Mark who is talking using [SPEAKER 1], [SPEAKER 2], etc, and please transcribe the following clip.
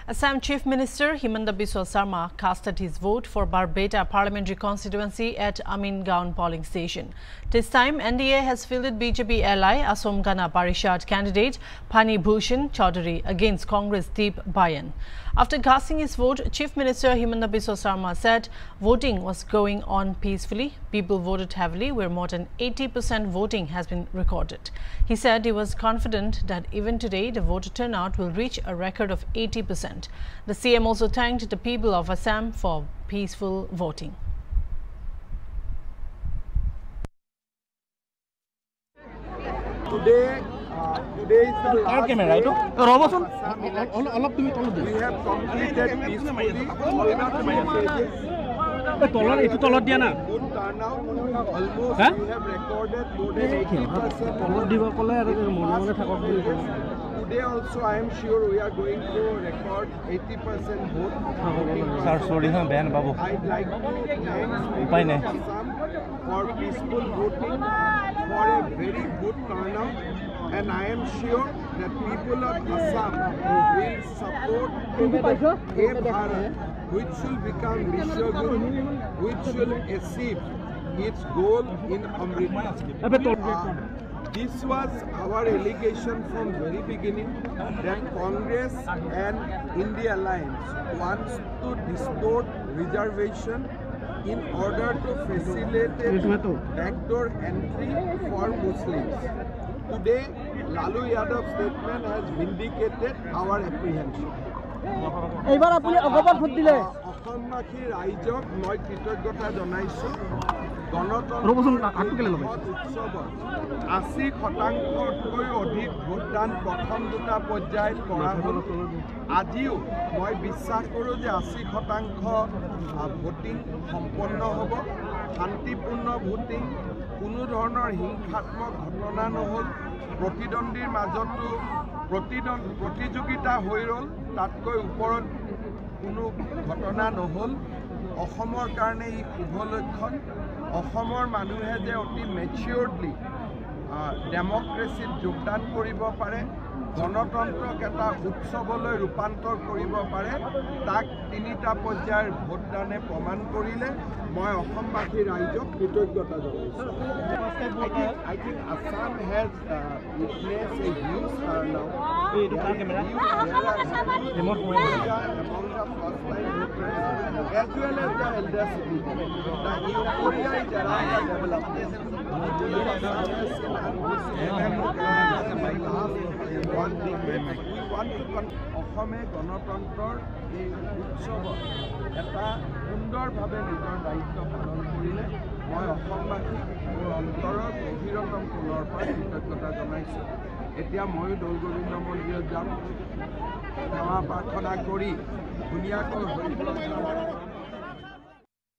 [SPEAKER 1] Assam Chief Minister Himanta Biswa Sarma casted his vote for Barbeta parliamentary constituency at Amingaon polling station. This time, NDA has fielded BJP ally Assam Gana Parishad candidate Pani Bhushan Chaudhary against Congress Deep Bayan. After casting his vote, Chief Minister Himanta Biswa Sarma said voting was going on peacefully. People voted heavily, where more than 80% voting has been recorded. He said he was confident that even today the voter turnout will reach a record of 80%. The CM also thanked the people of Assam for peaceful voting.
[SPEAKER 2] Today is the last day. We have completed peacefully all the stages. Good turnout. Almost we have recorded more than 80%. Today also I am sure we are going to record 80% vote. I'd like to thank Assam for peaceful voting, for a very good turnout, and I am sure that people of Assam will support Ek Bharat, which will become Vishwaguru, which will achieve its goal in Amrita. This was our allegation from very beginning that Congress and India Alliance wants to distort reservation in order to facilitate backdoor entry for Muslims. Today, Lalu Yadav's statement has vindicated our apprehension. অসমবাসী ৰাইজক মই কৃতজ্ঞতা জনাইছো গণতন্ত্ৰ উৎসৱত 80%তকৈ অধিক ভোটদান প্ৰথম দুটা পৰ্যায়ত কৰা হ'ল আজিও মই বিশ্বাস কৰোঁ যে 80% ভোটিং সম্পন্ন হ'ব শান্তিপূৰ্ণ ভোটিং কোনো ধৰণৰ হিংসাত্মক ঘটনা নহ'ল প্ৰতিদ্বন্দ্বীৰ মাজতো প্ৰতিযোগিতা হৈ ৰ'ল তাতকৈ ওপৰত কোনো ঘটনা নহ'ল অসমৰ কাৰণে ই শুভ লক্ষণ অসমৰ মানুহে যে অতি মেচিউৰডলি ডেমক্ৰেচিত যোগদান কৰিব পাৰে গণতন্ত্ৰক এটা উৎসৱলৈ ৰূপান্তৰ কৰিব পাৰে তাক তিনিটা পৰ্যায়ৰ ভোটদানে প্ৰমাণ কৰিলে মই অসমবাসী ৰাইজক কৃতজ্ঞতা জনাইছোঁ I think Assam has witnessed a huge turnout. Among the first-time voters, as well as the elder citizens, the euphoria is around the development. One thing we want to অসমে গণতন্ত্ৰৰ এই উৎসৱত এটা সুন্দৰভাৱে নিজৰ দায়িত্ব পালন কৰিলে মই অসমবাসীক মোৰ অন্তৰৰ গভীৰতম কোণৰ পৰা কৃতজ্ঞতা জনাইছোঁ এতিয়া ময়ো দৌল গোবিন্দ মন্দিৰত যাম সেৱা প্ৰাৰ্থনা কৰি ধুনীয়াকৈ